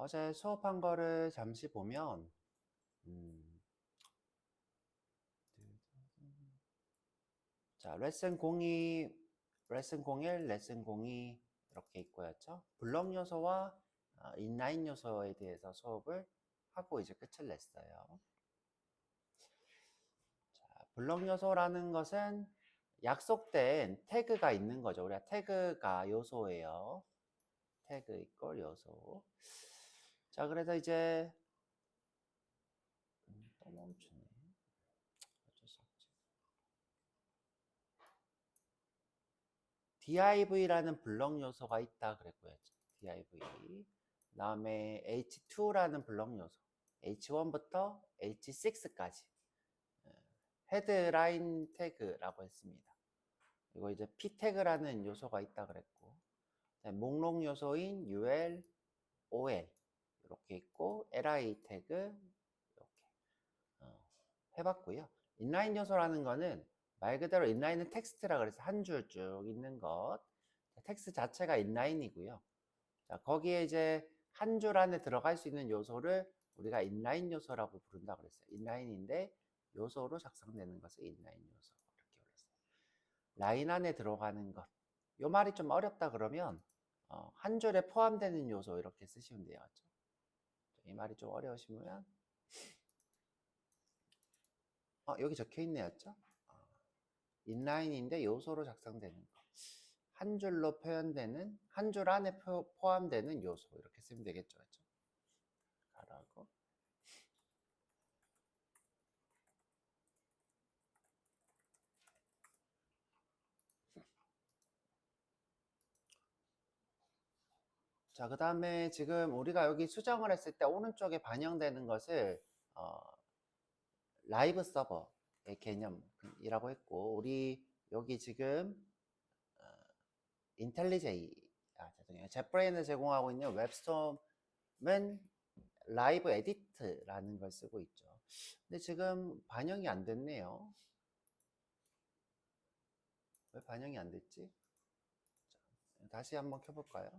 어제 수업한 거를 잠시 보면, 자, 레슨 02, 레슨 01, 레슨 02 이렇게 있고였죠. 블록 요소와 인라인 요소에 대해서 수업을 하고 이제 끝을 냈어요. 자, 블록 요소라는 것은 약속된 태그가 있는 거죠. 우리가 태그가 요소예요. 태그 이꼴 요소. 자, 그래서 이제 또 멈추네. 어쩔 수 없지. div라는 블록 요소가 있다 그랬고요. div. 그 다음에 h2라는 블록 요소. h1부터 h6까지. 헤드라인 태그라고 했습니다. 그리고 이제 p 태그라는 요소가 있다 그랬고, 목록 요소인 ul, ol 이렇게 있고, li 태그 이렇게 해봤고요. 인라인 요소라는 거는 말 그대로 인라인은 텍스트라 그래서 한 줄 쭉 있는 것. 텍스트 자체가 인라인이고요. 자, 거기에 이제 한 줄 안에 들어갈 수 있는 요소를 우리가 인라인 요소라고 부른다 그랬어요. 인라인인데 요소로 작성되는 것을 인라인 요소 이렇게 불렀어요. 라인 안에 들어가는 것. 요 말이 좀 어렵다 그러면 한 줄에 포함되는 요소 이렇게 쓰시면 돼요. 이 말이 좀 어려우시면 여기 적혀 있네요. 인라인인데 요소로 작성되는 것. 한 줄로 표현되는, 한 줄 안에 포함되는 요소 이렇게 쓰면 되겠죠. 그렇죠? 가라고. 자, 그 다음에 지금 우리가 여기 수정을 했을 때 오른쪽에 반영되는 것을 라이브 서버의 개념이라고 했고, 우리 여기 지금 죄송해요. 젯브레인을 제공하고 있는 웹스톰은 라이브 에디트라는 걸 쓰고 있죠. 근데 지금 반영이 안 됐네요. 왜 반영이 안 됐지? 자, 다시 한번 켜볼까요?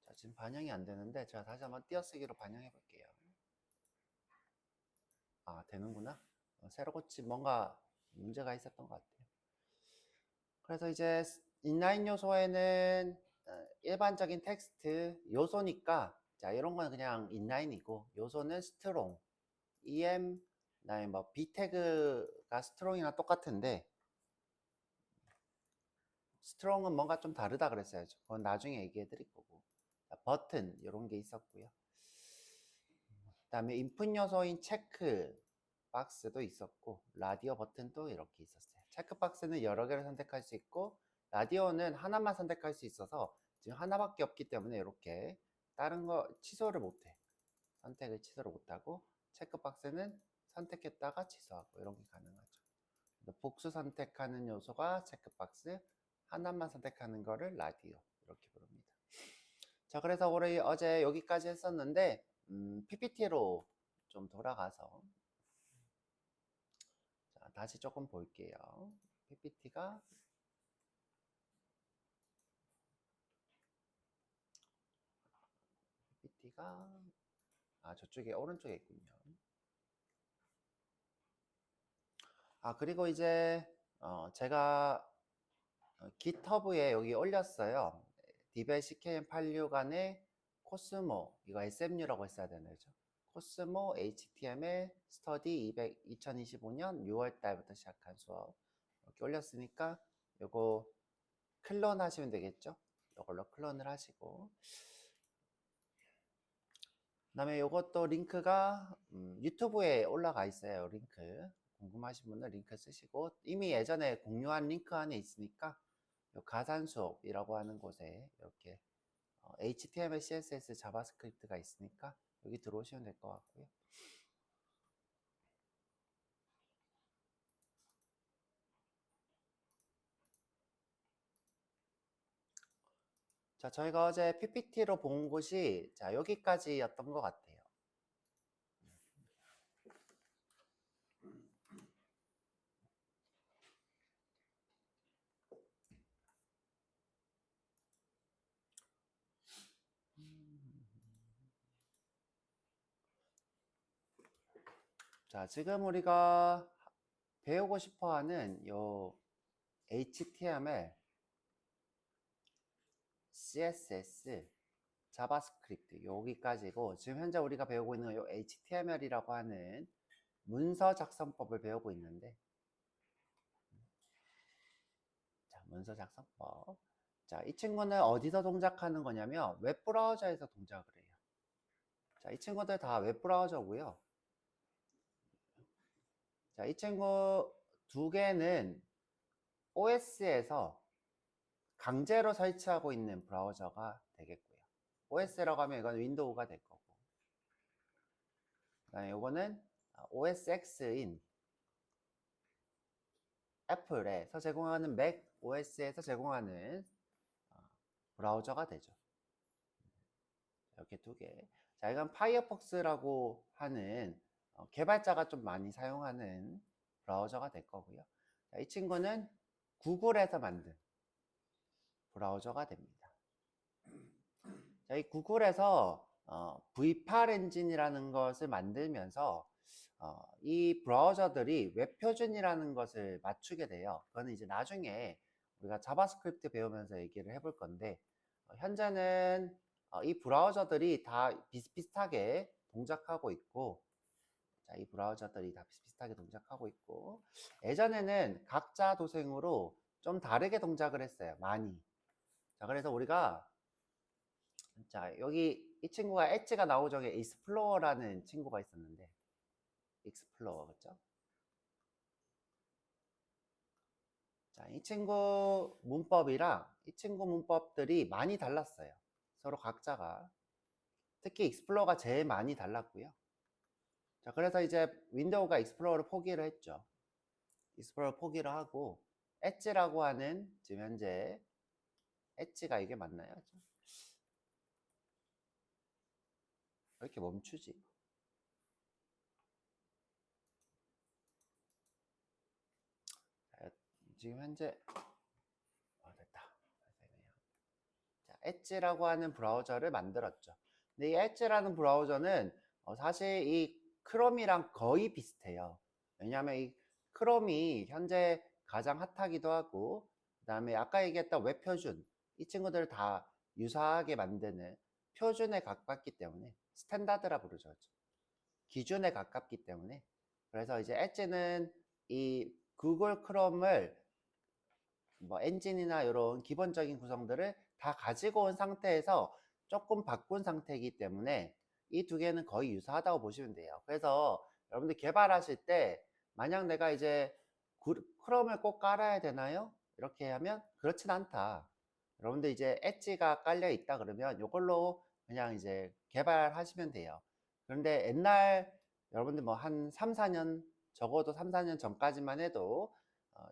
자, 지금 반영이 안 되는데 제가 다시 한번 띄어쓰기로 반영해 볼게요. 아, 되는구나. 새로 고친 뭔가 문제가 있었던 것 같아요. 그래서 이제 인라인 요소에는 일반적인 텍스트 요소니까 자, 이런 건 그냥 인라인이고 요소는 스트롱, em, 그다음에 뭐 b 태그가 스트롱이랑 똑같은데 스트롱은 뭔가 좀 다르다 그랬어요. 그건 나중에 얘기해 드릴 거고. 버튼 이런 게 있었고요. 그다음에 인풋 요소인 체크 박스도 있었고 라디오 버튼도 이렇게 있었어요. 체크 박스는 여러 개를 선택할 수 있고 라디오는 하나만 선택할 수 있어서 지금 하나밖에 없기 때문에 이렇게 다른 거 취소를 못해. 선택을 취소를 못하고 체크 박스는 선택했다가 취소하고 이런 게 가능하죠. 복수 선택하는 요소가 체크 박스, 하나만 선택하는 거를 라디오 이렇게 부릅니다. 자, 그래서 우리 어제 여기까지 했었는데 PPT로 좀 돌아가서 자, 다시 조금 볼게요. PPT가 저쪽에 오른쪽에 있군요. 그리고 이제 제가 GitHub에 여기 올렸어요. 디벨 CKM86 안에 코스모, 이거 SMU라고 했어야 되나요? 코스모 HTML 스터디 2025년 6월 달부터 시작한 수업 이렇게 올렸으니까 요거 클론 하시면 되겠죠? 이걸로 클론을 하시고 그 다음에 요것도 링크가 유튜브에 올라가 있어요. 링크 궁금하신 분은 링크 쓰시고 이미 예전에 공유한 링크 안에 있으니까 요 가산수업이라고 하는 곳에 이렇게 HTML, CSS, 자바스크립트가 있으니까 여기 들어오시면 될 것 같고요. 자, 저희가 어제 PPT로 본 곳이 자, 여기까지였던 것 같아요. 자, 지금 우리가 배우고 싶어 하는 요 HTML, CSS, 자바스크립트 여기까지고, 지금 현재 우리가 배우고 있는 요 HTML이라고 하는 문서 작성법을 배우고 있는데, 자, 문서 작성법. 자, 이 친구는 어디서 동작하는 거냐면 웹브라우저에서 동작을 해요. 자, 이 친구들 다 웹브라우저고요. 자, 이 친구 두 개는 OS에서 강제로 설치하고 있는 브라우저가 되겠고요. OS라고 하면 이건 윈도우가 될 거고, 그다음에 이거는 OS X인 애플에서 제공하는 맥 OS에서 제공하는 브라우저가 되죠. 이렇게 두 개. 자, 이건 파이어폭스라고 하는 개발자가 좀 많이 사용하는 브라우저가 될 거고요. 자, 이 친구는 구글에서 만든 브라우저가 됩니다. 자, 이 구글에서 V8 엔진이라는 것을 만들면서 이 브라우저들이 웹 표준이라는 것을 맞추게 돼요. 그거는 이제 나중에 우리가 자바스크립트 배우면서 얘기를 해볼 건데, 현재는 이 브라우저들이 다 비슷비슷하게 동작하고 있고, 자, 이 브라우저들이 다 비슷비슷하게 동작하고 있고, 예전에는 각자 도생으로 좀 다르게 동작을 했어요. 많이. 자, 그래서 우리가, 자, 여기 이 친구가 엣지가 나오기 전에 익스플로어라는 친구가 있었는데, 익스플로어, 그죠? 자, 이 친구 문법이랑 이 친구 문법들이 많이 달랐어요. 서로 각자가. 특히 익스플로어가 제일 많이 달랐고요. 자, 그래서 이제 윈도우가 익스플로어를 포기를 했죠. 익스플로어 포기를 하고 엣지라고 하는, 지금 현재 엣지가 이게 맞나요? 왜 이렇게 멈추지? 자, 지금 현재 됐다. 자, 엣지라고 하는 브라우저를 만들었죠. 근데 이 엣지라는 브라우저는 사실 이 크롬이랑 거의 비슷해요. 왜냐하면 이 크롬이 현재 가장 핫하기도 하고, 그 다음에 아까 얘기했던 웹 표준, 이 친구들 다 유사하게 만드는 표준에 가깝기 때문에 스탠다드라 부르죠. 기준에 가깝기 때문에. 그래서 이제 엣지는 이 구글 크롬을 뭐 엔진이나 이런 기본적인 구성들을 다 가지고 온 상태에서 조금 바꾼 상태이기 때문에 이 두 개는 거의 유사하다고 보시면 돼요. 그래서 여러분들 개발하실 때 만약 내가 이제 크롬을 꼭 깔아야 되나요? 이렇게 하면 그렇진 않다. 여러분들 이제 엣지가 깔려 있다 그러면 이걸로 그냥 이제 개발하시면 돼요. 그런데 옛날 여러분들 뭐 한 3, 4년, 적어도 3, 4년 전까지만 해도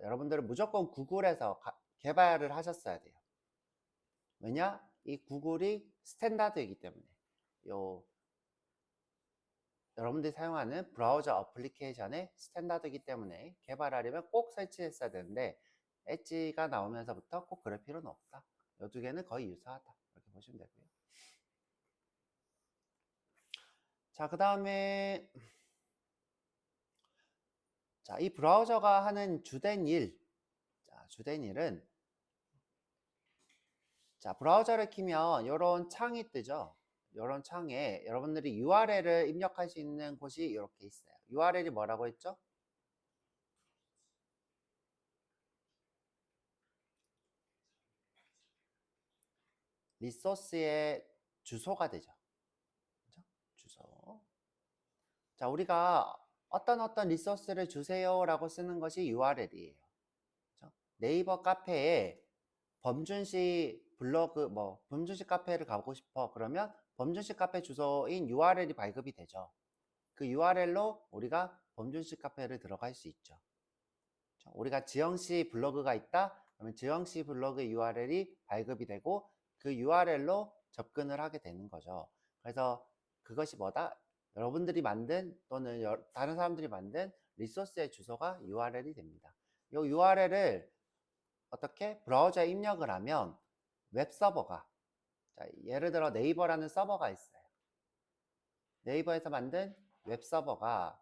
여러분들은 무조건 구글에서 개발을 하셨어야 돼요. 왜냐? 이 구글이 스탠다드이기 때문에. 여러분들이 사용하는 브라우저 어플리케이션의 스탠다드이기 때문에 개발하려면 꼭 설치했어야 되는데, 엣지가 나오면서부터 꼭 그럴 필요는 없다. 이 두 개는 거의 유사하다. 이렇게 보시면 되고요. 자, 그 다음에 자, 이 브라우저가 하는 주된 일. 자, 주된 일은, 자, 브라우저를 키면 이런 창이 뜨죠. 이런 창에 여러분들이 URL을 입력할 수 있는 곳이 이렇게 있어요. URL이 뭐라고 했죠? 리소스의 주소가 되죠. 그죠? 주소. 자, 우리가 어떤 리소스를 주세요라고 쓰는 것이 URL이에요. 그죠? 네이버 카페에 범준씨 블로그, 뭐 범준씨 카페를 가고 싶어 그러면 범준씨 카페 주소인 URL이 발급이 되죠. 그 URL로 우리가 범준씨 카페를 들어갈 수 있죠. 우리가 지영씨 블로그가 있다 그러면 지영씨 블로그 URL이 발급이 되고 그 URL로 접근을 하게 되는 거죠. 그래서 그것이 뭐다? 여러분들이 만든 또는 다른 사람들이 만든 리소스의 주소가 URL이 됩니다. 이 URL을 어떻게 브라우저에 입력을 하면 웹서버가, 자, 예를 들어 네이버라는 서버가 있어요. 네이버에서 만든 웹서버가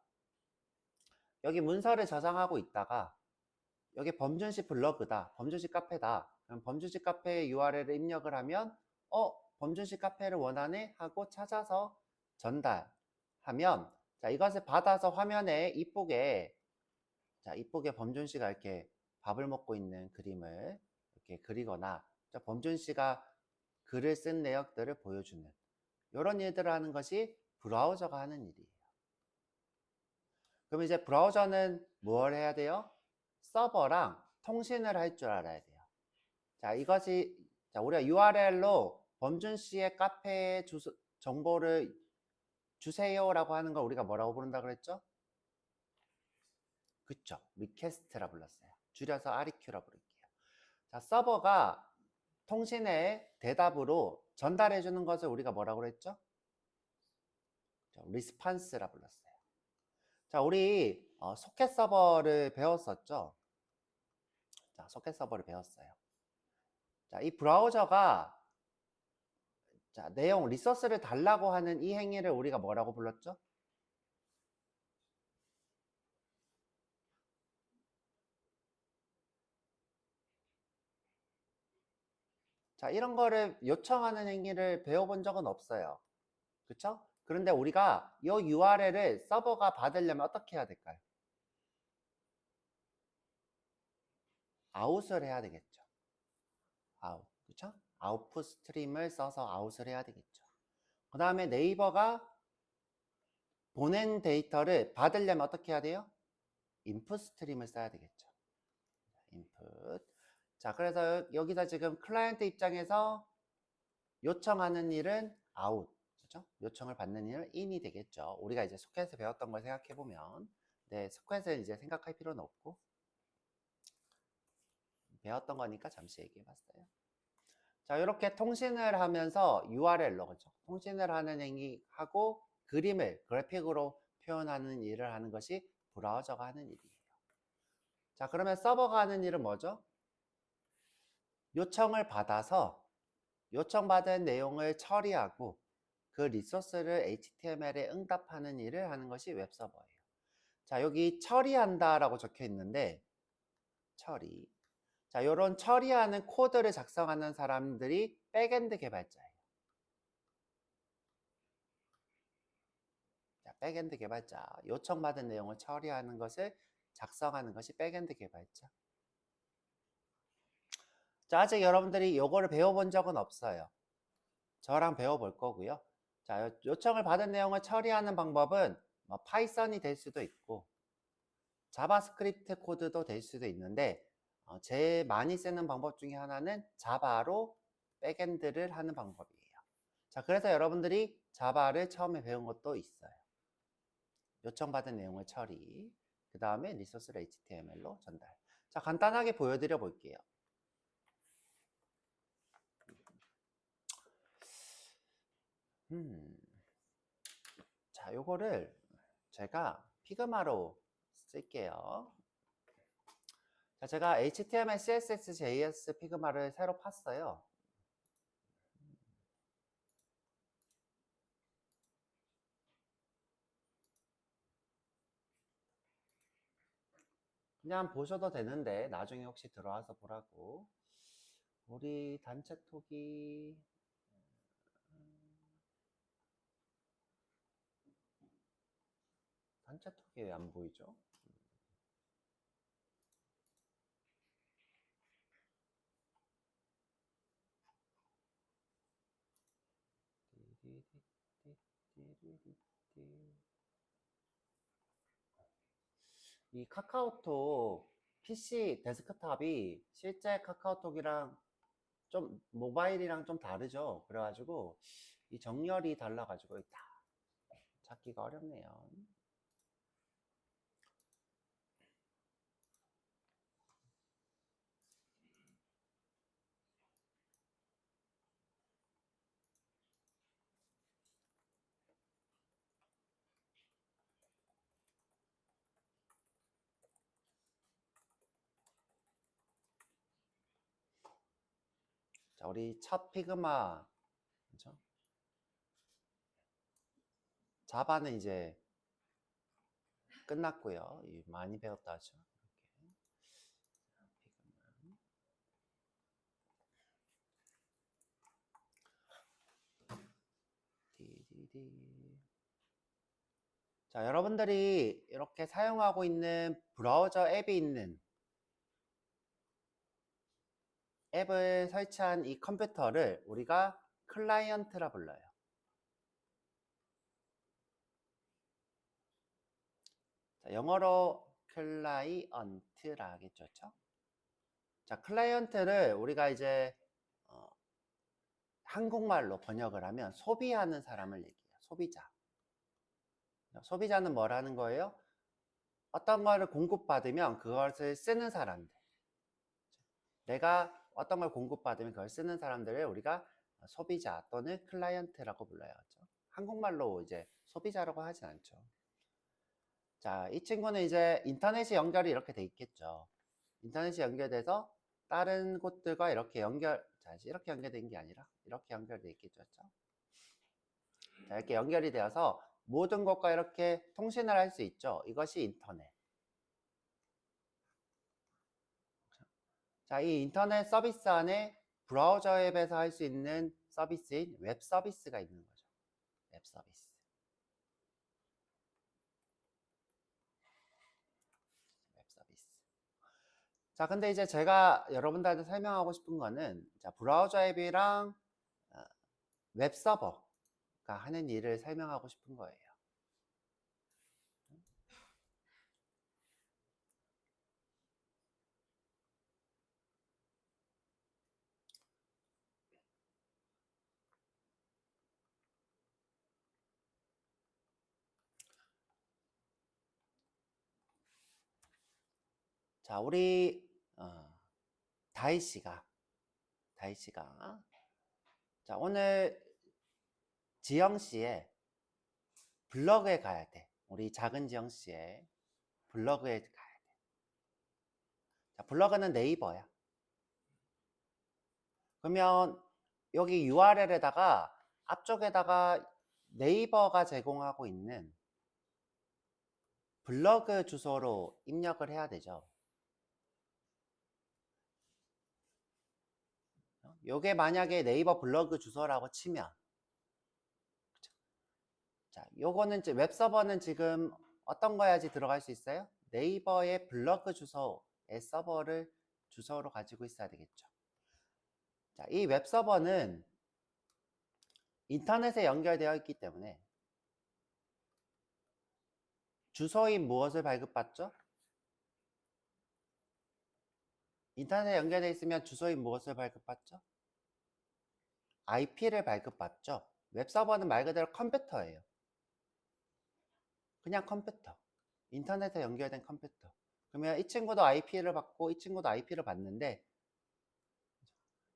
여기 문서를 저장하고 있다가 여기 범준씨 블로그다, 범준씨 카페다. 그럼 범준씨 카페 URL을 입력을 하면 범준씨 카페를 원하네 하고 찾아서 전달하면, 자, 이것을 받아서 화면에 이쁘게, 자, 이쁘게 범준씨가 이렇게 밥을 먹고 있는 그림을 이렇게 그리거나, 자, 범준씨가 글을 쓴 내역들을 보여주는 이런 일들을 하는 것이 브라우저가 하는 일이에요. 그럼 이제 브라우저는 뭘 해야 돼요? 서버랑 통신을 할 줄 알아야 돼요. 자, 이것이, 자, 우리가 URL로 범준 씨의 카페 주소, 정보를 주세요라고 하는 걸 우리가 뭐라고 부른다 그랬죠? 그쵸. 리퀘스트라 불렀어요. 줄여서 REQ라 부를게요. 자, 서버가 통신의 대답으로 전달해 주는 것을 우리가 뭐라고 그랬죠? 리스판스라 불렀어요. 자, 우리 소켓 서버를 배웠었죠? 자, 소켓 서버를 배웠어요. 자, 이 브라우저가, 자, 내용, 리소스를 달라고 하는 이 행위를 우리가 뭐라고 불렀죠? 자, 이런 거를 요청하는 행위를 배워본 적은 없어요. 그쵸? 그런데 우리가 이 URL을 서버가 받으려면 어떻게 해야 될까요? 아웃을 해야 되겠죠. 아웃. 그쵸? 아웃풋 스트림을 써서 아웃을 해야 되겠죠. 그 다음에 네이버가 보낸 데이터를 받으려면 어떻게 해야 돼요? 인풋 스트림을 써야 되겠죠. 인풋. 자, 그래서 여기서 지금 클라이언트 입장에서 요청하는 일은 아웃, 그렇죠? 요청을 받는 일은 in이 되겠죠. 우리가 이제 소켓을 배웠던 걸 생각해 보면, 네, 소켓을 이제 생각할 필요는 없고 배웠던 거니까 잠시 얘기해 봤어요. 자, 이렇게 통신을 하면서 URL로, 그렇죠? 통신을 하는 행위하고 그림을 그래픽으로 표현하는 일을 하는 것이 브라우저가 하는 일이에요. 자, 그러면 서버가 하는 일은 뭐죠? 요청을 받아서 요청받은 내용을 처리하고 그 리소스를 HTML에 응답하는 일을 하는 것이 웹서버예요. 자, 여기 처리한다 라고 적혀 있는데, 처리. 자, 요런 처리하는 코드를 작성하는 사람들이 백엔드 개발자예요. 자, 백엔드 개발자. 요청받은 내용을 처리하는 것을 작성하는 것이 백엔드 개발자. 자, 아직 여러분들이 요거를 배워본 적은 없어요. 저랑 배워볼 거고요. 자, 요청을 받은 내용을 처리하는 방법은 뭐 파이썬이 될 수도 있고 자바스크립트 코드도 될 수도 있는데 제일 많이 쓰는 방법 중에 하나는 자바로 백엔드를 하는 방법이에요. 자, 그래서 여러분들이 자바를 처음에 배운 것도 있어요. 요청받은 내용을 처리, 그 다음에 리소스를 HTML로 전달. 자, 간단하게 보여드려 볼게요. 자, 요거를 제가 피그마로 쓸게요. 자, 제가 HTML, CSS, JS 피그마를 새로 팠어요. 그냥 보셔도 되는데 나중에 혹시 들어와서 보라고. 우리 단체톡이 단체톡이 왜 안 보이죠? 이 카카오톡 PC 데스크탑이 실제 카카오톡이랑 좀 모바일이랑 좀 다르죠. 그래가지고 이 정렬이 달라가지고 다 찾기가 어렵네요. 자, 우리 첫 피그마, 그렇죠? 자바는 이제 끝났고요. 많이 배웠다 하죠. 자, 여러분들이 이렇게 사용하고 있는 브라우저 앱이 있는 앱을 설치한 이 컴퓨터를 우리가 클라이언트라 불러요. 자, 영어로 클라이언트라 하겠죠. 자, 클라이언트를 우리가 이제 한국말로 번역을 하면 소비하는 사람을 얘기해요. 소비자. 소비자는 뭐라는 거예요? 어떤 거를 공급받으면 그것을 쓰는 사람들. 내가 어떤 걸 공급받으면 그걸 쓰는 사람들을 우리가 소비자 또는 클라이언트라고 불러요. 한국말로 이제 소비자라고 하진 않죠. 자, 이 친구는 이제 인터넷이 연결이 이렇게 돼 있겠죠. 인터넷이 연결돼서 다른 곳들과 이렇게 이렇게 연결된 게 아니라 이렇게 연결돼 있겠죠. 자, 이렇게 연결이 되어서 모든 것과 이렇게 통신을 할 수 있죠. 이것이 인터넷. 자, 이 인터넷 서비스 안에 브라우저 앱에서 할 수 있는 서비스인 웹 서비스가 있는 거죠. 웹 서비스. 웹 서비스. 자, 근데 이제 제가 여러분들한테 설명하고 싶은 거는 자, 브라우저 앱이랑 웹 서버가 하는 일을 설명하고 싶은 거예요. 자, 우리 다희 씨가 자, 오늘 지영 씨의 블로그에 가야 돼. 우리 작은 지영 씨의 블로그에 가야 돼. 자, 블로그는 네이버야. 그러면 여기 URL에다가 앞쪽에다가 네이버가 제공하고 있는 블로그 주소로 입력을 해야 되죠. 요게 만약에 네이버 블로그 주소라고 치면 자, 요거는 이제 웹서버는 지금 어떤 거 해야지 들어갈 수 있어요? 네이버의 블로그 주소의 서버를 주소로 가지고 있어야 되겠죠. 자, 이 웹서버는 인터넷에 연결되어 있기 때문에 주소인 무엇을 발급받죠? 인터넷에 연결되어 있으면 주소인 무엇을 발급받죠? IP를 발급받죠. 웹서버는 말 그대로 컴퓨터예요. 그냥 컴퓨터. 인터넷에 연결된 컴퓨터. 그러면 이 친구도 IP를 받고 이 친구도 IP를 받는데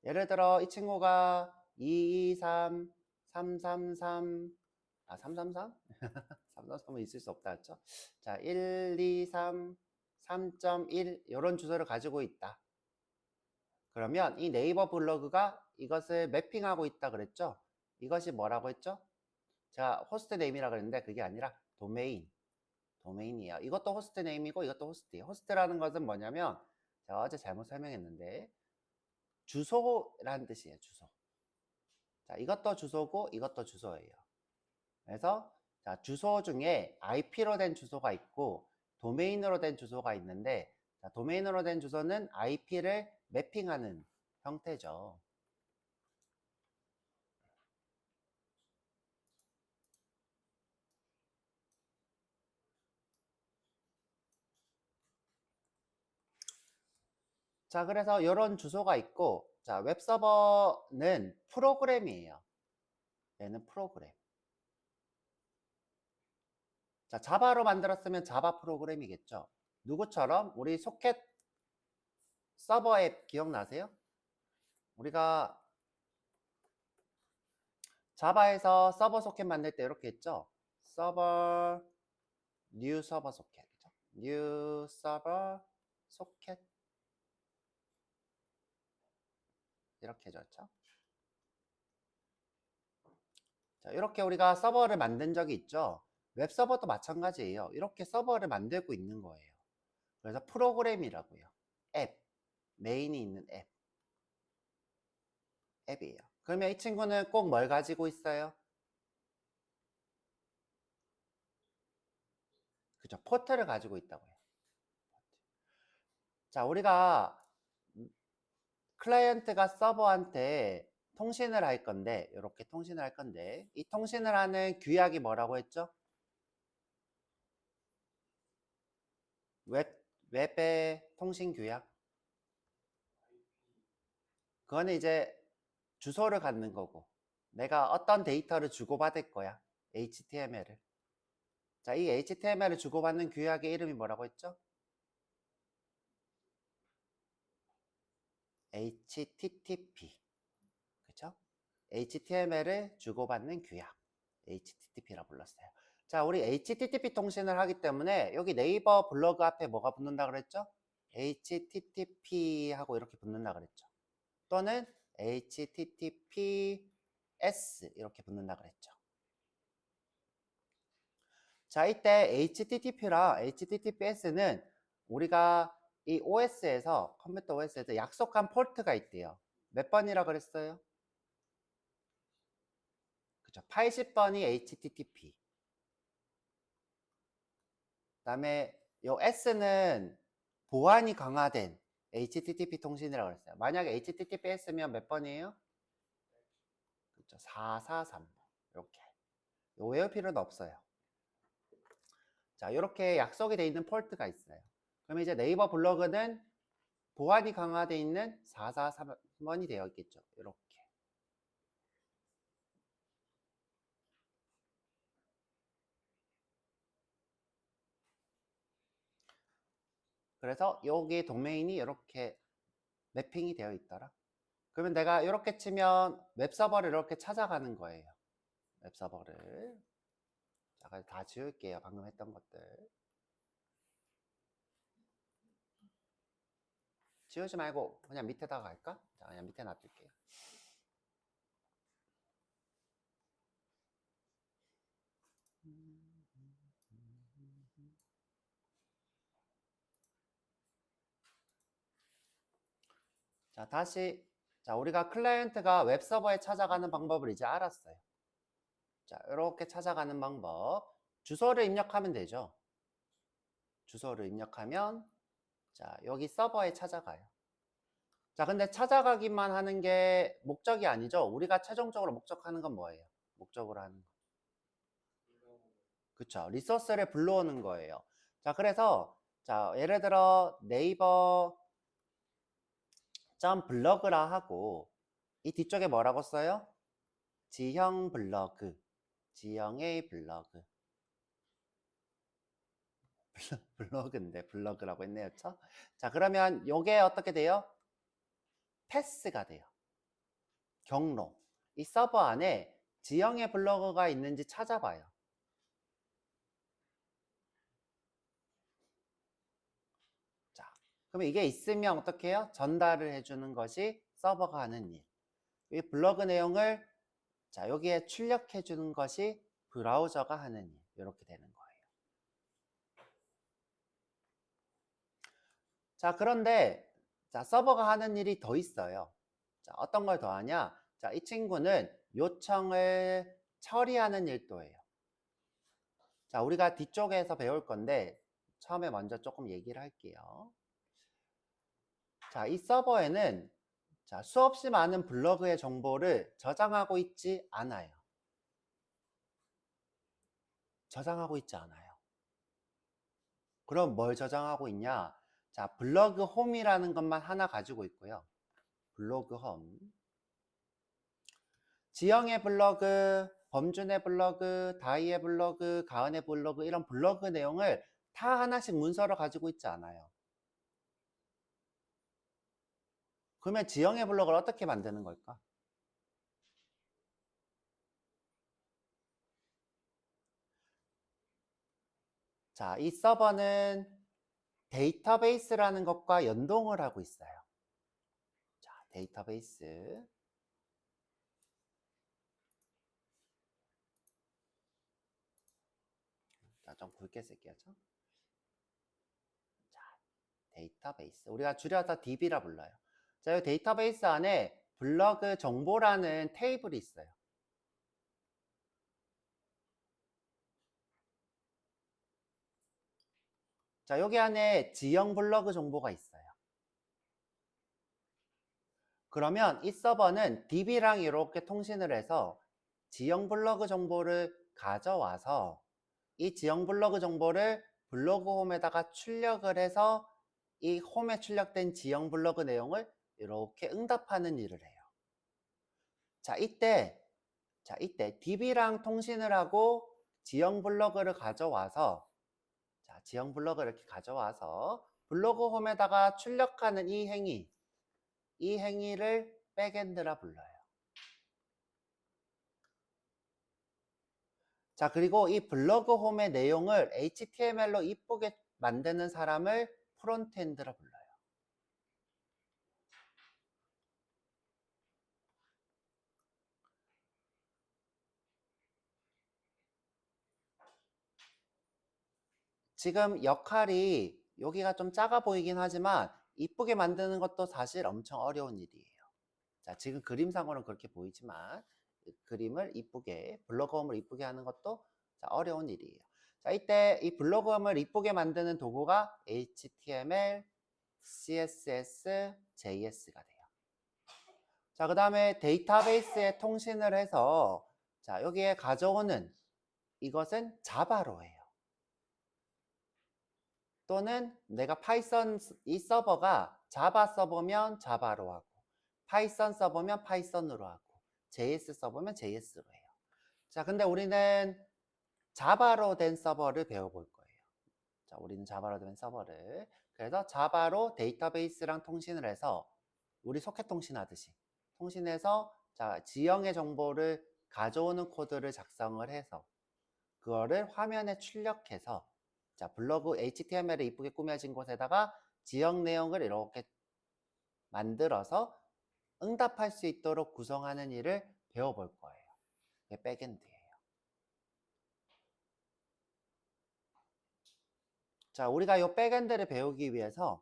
예를 들어 이 친구가 223 333 333? 333은 있을 수 없다 했죠. 자, 123 3.1 이런 주소를 가지고 있다. 그러면 이 네이버 블로그가 이것을 매핑하고 있다 그랬죠. 이것이 뭐라고 했죠? 제가 호스트 네임이라고 그랬는데 그게 아니라 도메인이에요. 이것도 호스트 네임이고 이것도 호스트예요. 호스트라는 것은 뭐냐면 제가 어제 잘못 설명했는데 주소라는 뜻이에요. 주소. 자, 이것도 주소고 이것도 주소예요. 그래서 자, 주소 중에 IP로 된 주소가 있고 도메인으로 된 주소가 있는데 자, 도메인으로 된 주소는 IP를 매핑하는 형태죠. 자, 그래서 이런 주소가 있고 자, 웹서버는 프로그램이에요. 얘는 프로그램. 자, 자바로 만들었으면 자바 프로그램이겠죠. 누구처럼? 우리 소켓 서버 앱 기억나세요? 우리가 자바에서 서버 소켓 만들 때 이렇게 했죠. 서버 뉴 서버 소켓. 뉴 서버 소켓 이렇게 해줬죠. 자, 이렇게 우리가 서버를 만든 적이 있죠. 웹서버도 마찬가지예요. 이렇게 서버를 만들고 있는 거예요. 그래서 프로그램이라고요. 앱, 메인이 있는 앱이에요. 그러면 이 친구는 꼭 뭘 가지고 있어요? 그죠? 포트를 가지고 있다고요. 자, 우리가 클라이언트가 서버한테 통신을 할 건데, 이렇게 통신을 할 건데, 이 통신을 하는 규약이 뭐라고 했죠? 웹의 통신 규약? 그거는 이제 주소를 갖는 거고, 내가 어떤 데이터를 주고받을 거야. HTML을. 자, 이 HTML을 주고받는 규약의 이름이 뭐라고 했죠? HTTP. 그쵸? HTML을 주고받는 규약. HTTP라 불렀어요. 자, 우리 HTTP 통신을 하기 때문에 여기 네이버 블로그 앞에 뭐가 붙는다 그랬죠? HTTP 하고 이렇게 붙는다 그랬죠. 또는 HTTPS 이렇게 붙는다 그랬죠. 자, 이때 HTTP랑 HTTPS는 우리가 이 OS에서, 컴퓨터 OS에서 약속한 포트가 있대요. 몇 번이라 그랬어요? 그죠. 80번이 HTTP. 그 다음에 요 S는 보안이 강화된 HTTP 통신이라고 그랬어요. 만약에 HTTPS면 몇 번이에요? 그렇죠. 443번. 이렇게. 외울 필요는 없어요. 자, 이렇게 약속이 되어 있는 폴트가 있어요. 그러면 이제 네이버 블로그는 보안이 강화되어 있는 443번이 되어 있겠죠. 이렇게. 그래서 여기 도메인이 이렇게 매핑이 되어 있더라. 그러면 내가 이렇게 치면 웹서버를 이렇게 찾아가는 거예요. 웹서버를. 자, 다 지울게요. 방금 했던 것들. 지우지 말고 그냥 밑에다가 갈까? 자, 그냥 밑에 놔둘게요. 자, 다시. 자, 우리가 클라이언트가 웹서버에 찾아가는 방법을 이제 알았어요. 자, 이렇게 찾아가는 방법. 주소를 입력하면 되죠. 주소를 입력하면, 자, 여기 서버에 찾아가요. 자, 근데 찾아가기만 하는 게 목적이 아니죠. 우리가 최종적으로 목적하는 건 뭐예요? 목적으로 하는 거. 그쵸. 리소스를 불러오는 거예요. 자, 그래서, 자, 예를 들어 네이버 점 블로그라 하고, 이 뒤쪽에 뭐라고 써요? 지형 블로그. 지형의 블로그. 블로그인데 블로그라고 했네요. 쵸? 자, 그러면 요게 어떻게 돼요? 패스가 돼요. 경로. 이 서버 안에 지형의 블로그가 있는지 찾아봐요. 자, 그러면 이게 있으면 어떻게 해요? 전달을 해주는 것이 서버가 하는 일. 이 블로그 내용을 자, 여기에 출력해 주는 것이 브라우저가 하는 일. 이렇게 되는 거예요. 자, 그런데 자, 서버가 하는 일이 더 있어요. 자, 어떤 걸 더 하냐? 자, 이 친구는 요청을 처리하는 일도예요. 자, 우리가 뒤쪽에서 배울 건데 처음에 먼저 조금 얘기를 할게요. 자, 이 서버에는 자, 수없이 많은 블로그의 정보를 저장하고 있지 않아요. 저장하고 있지 않아요. 그럼 뭘 저장하고 있냐? 자, 블로그 홈이라는 것만 하나 가지고 있고요. 블로그 홈. 지영의 블로그, 범준의 블로그, 다이의 블로그, 가은의 블로그 이런 블로그 내용을 다 하나씩 문서로 가지고 있지 않아요. 그러면 지영의 블로그를 어떻게 만드는 걸까? 자, 이 서버는 데이터베이스라는 것과 연동을 하고 있어요. 자, 데이터베이스. 좀 굵게 쓸게요. 자, 데이터베이스. 우리가 줄여서 DB라 불러요. 자, 이 데이터베이스 안에 블로그 정보라는 테이블이 있어요. 자, 여기 안에 지형 블로그 정보가 있어요. 그러면 이 서버는 DB랑 이렇게 통신을 해서 지형 블로그 정보를 가져와서 이 지형 블로그 정보를 블로그 홈에다가 출력을 해서 이 홈에 출력된 지형 블로그 내용을 이렇게 응답하는 일을 해요. 자, 이때 DB랑 통신을 하고 지형 블로그를 가져와서 지형 블로그를 이렇게 가져와서 블로그 홈에다가 출력하는 이 행위를 백엔드라 불러요. 자, 그리고 이 블로그 홈의 내용을 HTML로 이쁘게 만드는 사람을 프론트엔드라 불러요. 지금 역할이 여기가 좀 작아 보이긴 하지만 이쁘게 만드는 것도 사실 엄청 어려운 일이에요. 자, 지금 그림상으로는 그렇게 보이지만 그림을 이쁘게, 블로그홈을 이쁘게 하는 것도 어려운 일이에요. 자, 이때 이 블로그홈을 이쁘게 만드는 도구가 HTML, CSS, JS가 돼요. 자, 그 다음에 데이터베이스에 통신을 해서 자, 여기에 가져오는 이것은 자바로 해요. 또는 내가 파이썬 이 서버가 자바 서버면 자바로 하고 파이썬 서버면 파이썬으로 하고 JS 서버면 JS로 해요. 자, 근데 우리는 자바로 된 서버를 배워볼 거예요. 자, 우리는 자바로 된 서버를. 그래서 자바로 데이터베이스랑 통신을 해서 우리 소켓 통신하듯이 통신해서 자, 지형의 정보를 가져오는 코드를 작성을 해서 그거를 화면에 출력해서 자, 블로그 HTML에 이쁘게 꾸며진 곳에다가 지형 내용을 이렇게 만들어서 응답할 수 있도록 구성하는 일을 배워볼 거예요. 이게 백엔드예요. 자, 우리가 이 백엔드를 배우기 위해서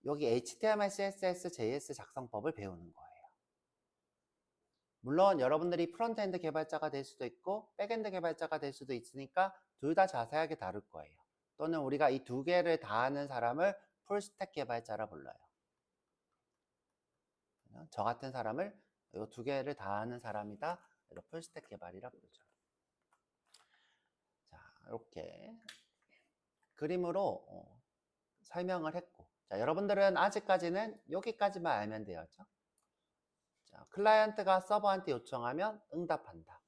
여기 HTML, CSS, JS 작성법을 배우는 거예요. 물론 여러분들이 프론트엔드 개발자가 될 수도 있고 백엔드 개발자가 될 수도 있으니까 둘 다 자세하게 다룰 거예요. 또는 우리가 이 두 개를 다 하는 사람을 풀스택 개발자라 불러요. 저 같은 사람을 이 두 개를 다 하는 사람이다. 풀스택 개발이라 부르죠. 자, 이렇게 그림으로 설명을 했고 자, 여러분들은 아직까지는 여기까지만 알면 되었죠. 자, 클라이언트가 서버한테 요청하면 응답한다.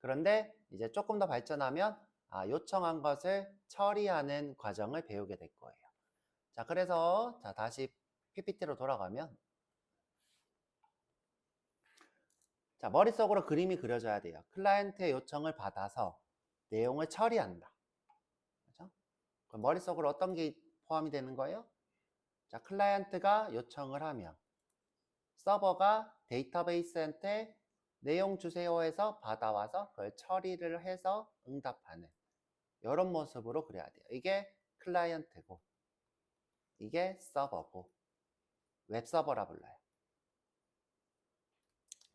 그런데 이제 조금 더 발전하면 요청한 것을 처리하는 과정을 배우게 될 거예요. 자, 그래서 자, 다시 PPT로 돌아가면 자, 머릿속으로 그림이 그려져야 돼요. 클라이언트의 요청을 받아서 내용을 처리한다. 그렇죠? 그럼 머릿속으로 어떤 게 포함이 되는 거예요? 자, 클라이언트가 요청을 하면 서버가 데이터베이스한테 내용 주세요 해서 받아와서 그걸 처리를 해서 응답하는 이런 모습으로 그려야 돼요. 이게 클라이언트고 이게 서버고 웹서버라 불러요.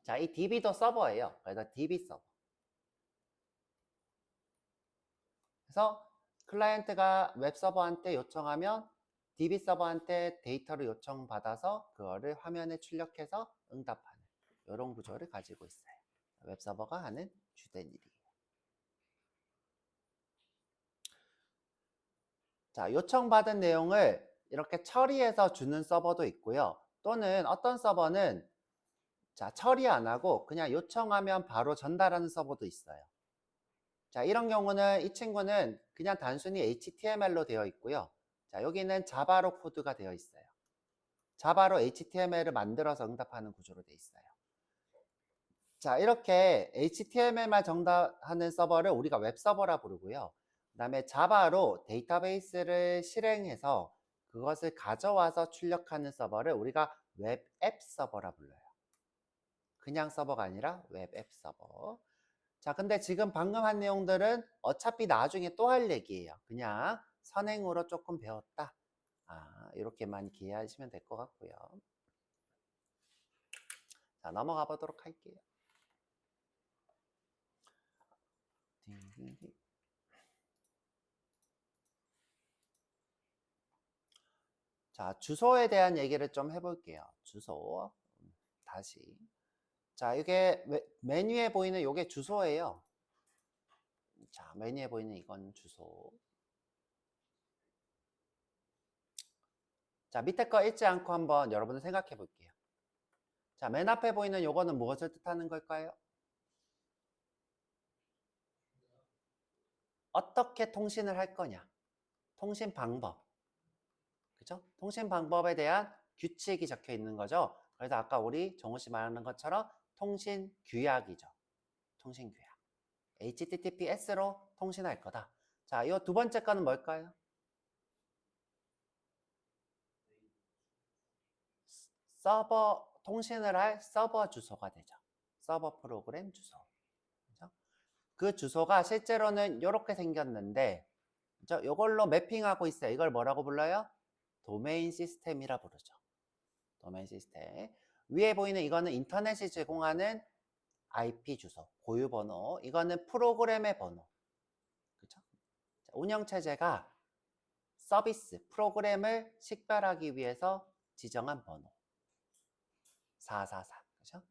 자, 이 DB도 서버예요. 그래서 DB 서버. 그래서 클라이언트가 웹서버한테 요청하면 DB 서버한테 데이터를 요청받아서 그거를 화면에 출력해서 응답하는 이런 구조를 가지고 있어요. 웹서버가 하는 주된 일이에요. 자, 요청받은 내용을 이렇게 처리해서 주는 서버도 있고요. 또는 어떤 서버는 자, 처리 안 하고 그냥 요청하면 바로 전달하는 서버도 있어요. 자, 이런 경우는 이 친구는 그냥 단순히 HTML로 되어 있고요. 자, 여기는 자바로 코드가 되어 있어요. 자바로 HTML을 만들어서 응답하는 구조로 되어 있어요. 자, 이렇게 HTML만 정답하는 서버를 우리가 웹서버라 부르고요. 그 다음에 자바로 데이터베이스를 실행해서 그것을 가져와서 출력하는 서버를 우리가 웹앱 서버라 불러요. 그냥 서버가 아니라 웹앱 서버. 자, 근데 지금 방금 한 내용들은 어차피 나중에 또 할 얘기예요. 그냥 선행으로 조금 배웠다. 이렇게만 이해하시면 될 것 같고요. 자, 넘어가 보도록 할게요. 자, 주소에 대한 얘기를 좀 해볼게요. 주소. 다시. 자, 이게 메뉴에 보이는 이게 주소예요. 자, 메뉴에 보이는 이건 주소. 자, 밑에 거 읽지 않고 한번 여러분들 생각해 볼게요. 자, 맨 앞에 보이는 요거는 무엇을 뜻하는 걸까요? 어떻게 통신을 할 거냐? 통신 방법. 그죠? 통신 방법에 대한 규칙이 적혀 있는 거죠. 그래서 아까 우리 정우 씨 말하는 것처럼 통신 규약이죠. 통신 규약. HTTPS로 통신할 거다. 자, 이 두 번째 거는 뭘까요? 서버, 통신을 할 서버 주소가 되죠. 서버 프로그램 주소. 그죠? 그 주소가 실제로는 이렇게 생겼는데, 그죠? 이걸로 매핑하고 있어요. 이걸 뭐라고 불러요? 도메인 시스템이라 부르죠. 도메인 시스템. 위에 보이는 이거는 인터넷이 제공하는 IP 주소, 고유 번호. 이거는 프로그램의 번호. 그죠? 운영체제가 서비스, 프로그램을 식별하기 위해서 지정한 번호. 444. 그죠?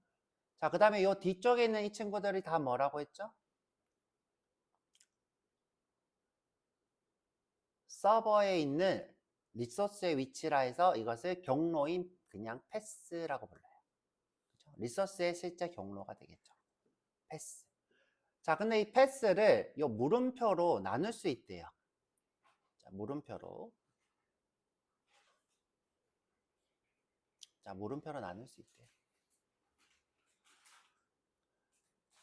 자, 그 다음에 이 뒤쪽에 있는 이 친구들이 다 뭐라고 했죠? 서버에 있는 리소스의 위치라 해서 이것을 경로인 그냥 패스라고 불러요. 그죠? 리소스의 실제 경로가 되겠죠. 패스. 자, 근데 이 패스를 이 물음표로 나눌 수 있대요. 자, 물음표로. 자, 물음표로 나눌 수 있대요.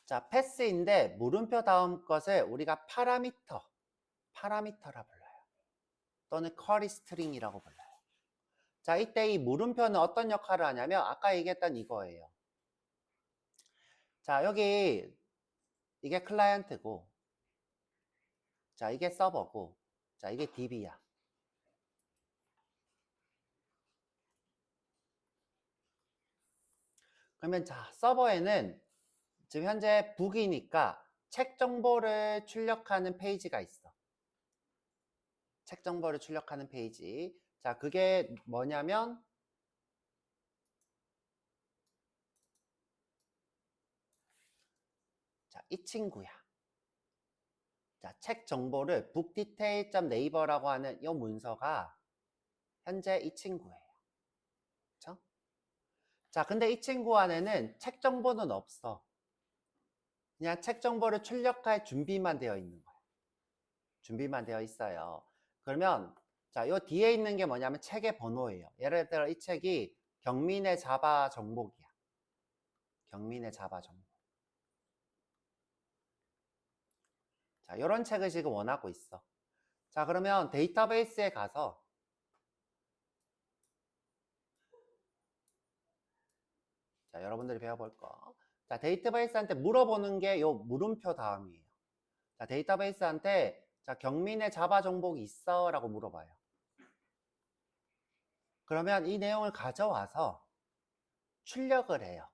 자, 패스인데 물음표 다음 것을 우리가 파라미터라 불러요. 또는 쿼리 스트링이라고 불러요. 자, 이때 이 물음표는 어떤 역할을 하냐면 아까 얘기했던 이거예요. 자, 여기 이게 클라이언트고, 자, 이게 서버고, 자, 이게 DB야. 그러면 자, 서버에는 지금 현재 북이니까 책 정보를 출력하는 페이지가 있어. 책 정보를 출력하는 페이지. 자, 그게 뭐냐면 자, 이 친구야. 자, 책 정보를 bookdetail.naver라고 하는 이 문서가 현재 이 친구예요. 그쵸? 자, 근데 이 친구 안에는 책 정보는 없어. 그냥 책 정보를 출력할 준비만 되어 있는 거야. 준비만 되어 있어요. 그러면 자, 요 뒤에 있는 게 뭐냐면 책의 번호예요. 예를 들어 이 책이 경민의 자바 정복이야. 경민의 자바 정복. 자, 요런 책을 지금 원하고 있어. 자, 그러면 데이터베이스에 가서 자, 여러분들이 배워볼 거. 자, 데이터베이스한테 물어보는 게 요 물음표 다음이에요. 자, 데이터베이스한테 자, 경민의 자바 정복이 있어? 라고 물어봐요. 그러면 이 내용을 가져와서 출력을 해요.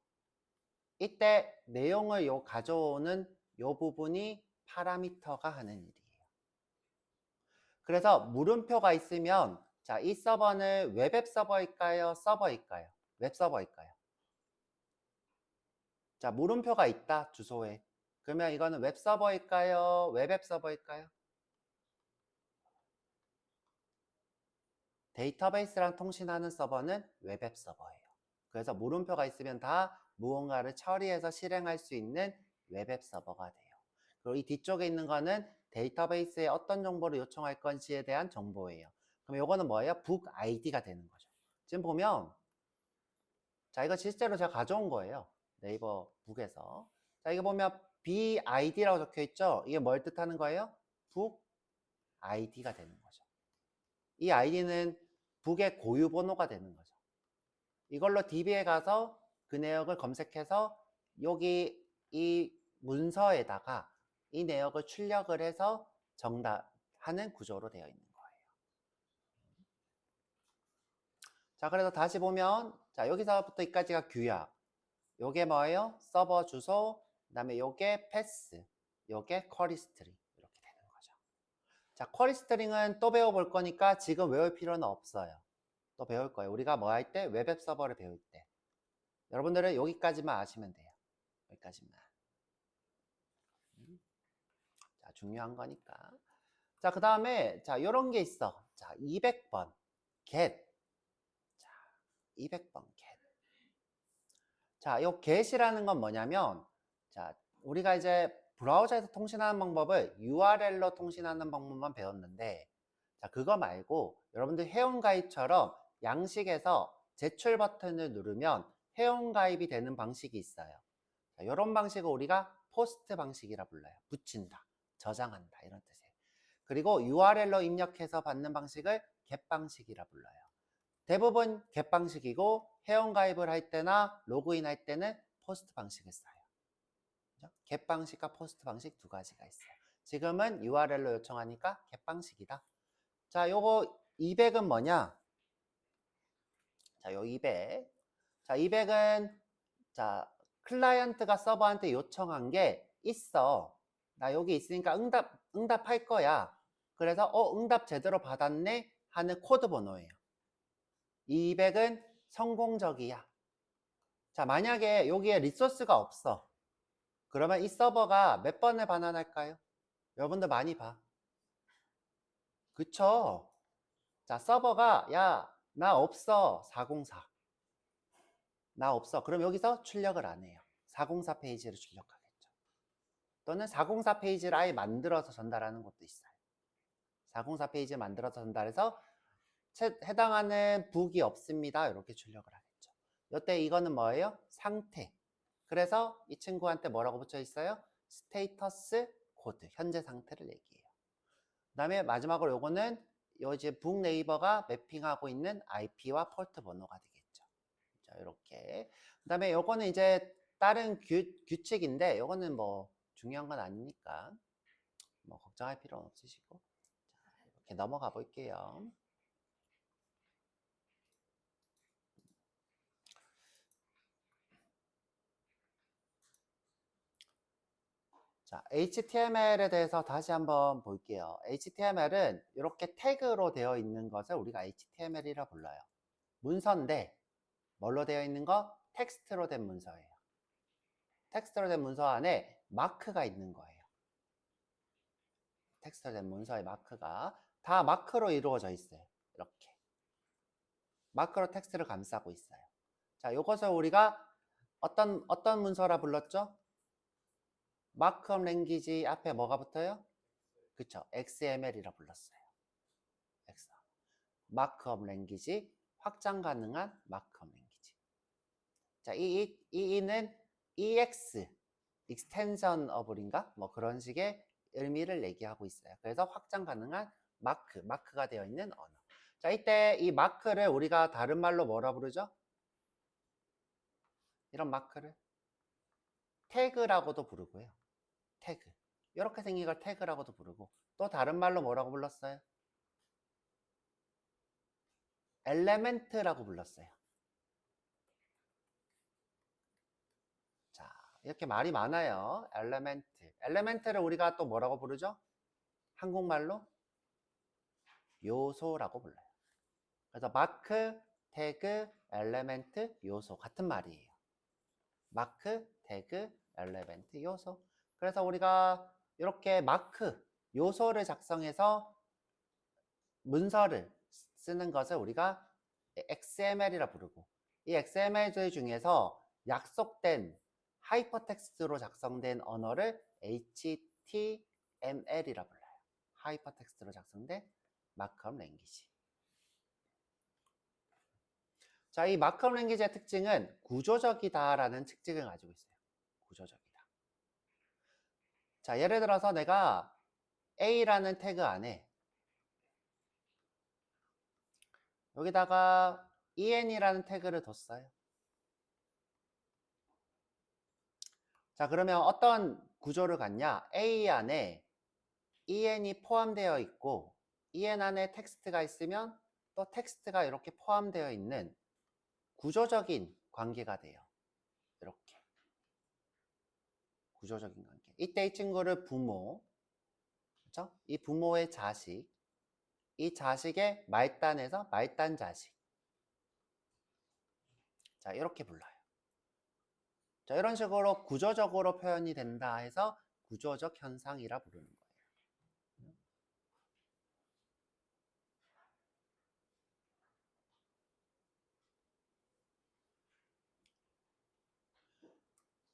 이때 내용을 가져오는 요 부분이 파라미터가 하는 일이에요. 그래서 물음표가 있으면 자, 이 서버는 웹앱 서버일까요? 서버일까요? 웹 서버일까요? 자, 물음표가 있다, 주소에. 그러면 이거는 웹 서버일까요? 웹앱 서버일까요? 데이터베이스랑 통신하는 서버는 웹앱 서버예요. 그래서 물음표가 있으면 다 무언가를 처리해서 실행할 수 있는 웹앱 서버가 돼요. 그리고 이 뒤쪽에 있는 거는 데이터베이스에 어떤 정보를 요청할 건지에 대한 정보예요. 그럼 이거는 뭐예요? 북 아이디가 되는 거죠. 지금 보면 자, 이거 실제로 제가 가져온 거예요. 네이버 북에서. 자, 이거 보면 BID라고 적혀 있죠? 이게 뭘 뜻하는 거예요? 북 아이디가 되는 거죠. 이 아이디는 북의 고유 번호가 되는 거죠. 이걸로 DB에 가서 그 내역을 검색해서 여기 이 문서에다가 이 내역을 출력을 해서 정답하는 구조로 되어 있는 거예요. 자, 그래서 다시 보면, 자, 여기서부터 여기까지가 규약. 요게 뭐예요? 서버 주소, 그 다음에 요게 패스, 요게 쿼리 스트링. 이렇게 되는 거죠. 자, 쿼리 스트링은 또 배워볼 거니까 지금 외울 필요는 없어요. 또 배울 거예요. 우리가 뭐 할 때? 웹앱 서버를 배울 때. 여러분들은 여기까지만 아시면 돼요. 여기까지만. 자, 중요한 거니까. 자, 그 다음에, 자, 요런 게 있어. 자, 200번. get. 자, 200번 get. 자, 요 get이라는 건 뭐냐면, 자, 우리가 이제 브라우저에서 통신하는 방법을 URL로 통신하는 방법만 배웠는데, 자, 그거 말고 여러분들 회원가입처럼 양식에서 제출 버튼을 누르면 회원가입이 되는 방식이 있어요. 자, 이런 방식을 우리가 포스트 방식이라 불러요. 붙인다, 저장한다 이런 뜻이에요. 그리고 URL로 입력해서 받는 방식을 get 방식이라 불러요. 대부분 get 방식이고 회원가입을 할 때나 로그인 할 때는 포스트 방식을 써요. 그죠? get 방식과 포스트 방식 두 가지가 있어요. 지금은 URL로 요청하니까 get 방식이다. 자, 요거 200은 뭐냐? 자, 요 200. 자, 200은 자, 클라이언트가 서버한테 요청한 게 있어. 나 여기 있으니까 응답할 거야. 그래서 응답 제대로 받았네 하는 코드 번호예요. 200은 성공적이야. 자, 만약에 여기에 리소스가 없어. 그러면 이 서버가 몇 번을 반환할까요? 여러분들 많이 봐. 그쵸? 자, 서버가 야, 나 없어. 404. 나 없어. 그럼 여기서 출력을 안 해요. 404 페이지를 출력하겠죠. 또는 404 페이지를 아예 만들어서 전달하는 것도 있어요. 404 페이지 만들어서 전달해서 해당하는 북이 없습니다. 이렇게 출력을 하겠죠. 이때 이거는 뭐예요? 상태. 그래서 이 친구한테 뭐라고 붙여 있어요? 스테이터스 코드, 현재 상태를 얘기해요. 그 다음에 마지막으로 요거는 요 이제 북 네이버가 매핑하고 있는 IP와 포트 번호가 되겠죠. 자, 이렇게. 그 다음에 요거는 이제 다른 규칙인데 요거는 뭐 중요한 건 아니니까 뭐 걱정할 필요는 없으시고. 자, 이렇게 넘어가 볼게요. 자, HTML에 대해서 다시 한번 볼게요. HTML은 이렇게 태그로 되어 있는 것을 우리가 HTML이라 불러요. 문서인데 뭘로 되어 있는 거? 텍스트로 된 문서예요. 텍스트로 된 문서 안에 마크가 있는 거예요. 텍스트로 된 문서의 마크가 다 마크로 이루어져 있어요. 이렇게. 마크로 텍스트를 감싸고 있어요. 자, 이것을 우리가 어떤 문서라 불렀죠? 마크업 랭귀지 앞에 뭐가 붙어요? 그쵸. XML이라 불렀어요. 마크업 랭귀지, 확장 가능한 마크업 랭귀지. 자, 이는 EX, 익스텐션 어블인가? 뭐 그런 식의 의미를 얘기하고 있어요. 그래서 확장 가능한 마크가 되어 있는 언어. 자, 이때 이 마크를 우리가 다른 말로 뭐라 부르죠? 이런 마크를 태그라고도 부르고요. 태그. 이렇게 생긴 걸 태그라고도 부르고 또 다른 말로 뭐라고 불렀어요? 엘레멘트라고 불렀어요. 자, 이렇게 말이 많아요. 엘레멘트. 엘레멘트를 우리가 또 뭐라고 부르죠? 한국말로 요소라고 불러요. 그래서 마크, 태그, 엘레멘트, 요소 같은 말이에요. 마크, 태그, 엘레멘트, 요소. 그래서 우리가 이렇게 마크, 요소를 작성해서 문서를 쓰는 것을 우리가 XML이라 부르고 이 XML 중에서 약속된 하이퍼텍스트로 작성된 언어를 HTML이라 불러요. 하이퍼텍스트로 작성된 마크업 랭귀지. 자, 이 마크업 랭귀지의 특징은 구조적이다라는 특징을 가지고 있어요. 구조적이다. 자, 예를 들어서 내가 A라는 태그 안에 여기다가 en이라는 태그를 뒀어요. 자, 그러면 어떤 구조를 갖냐? A 안에 en이 포함되어 있고 en 안에 텍스트가 있으면 또 텍스트가 이렇게 포함되어 있는 구조적인 관계가 돼요. 이렇게 구조적인 관계. 이때 이 친구를 부모, 그렇죠? 이 부모의 자식, 이 자식의 말단에서 말단 자식. 자, 이렇게 불러요. 자, 이런 식으로 구조적으로 표현이 된다 해서 구조적 현상이라 부르는 거예요.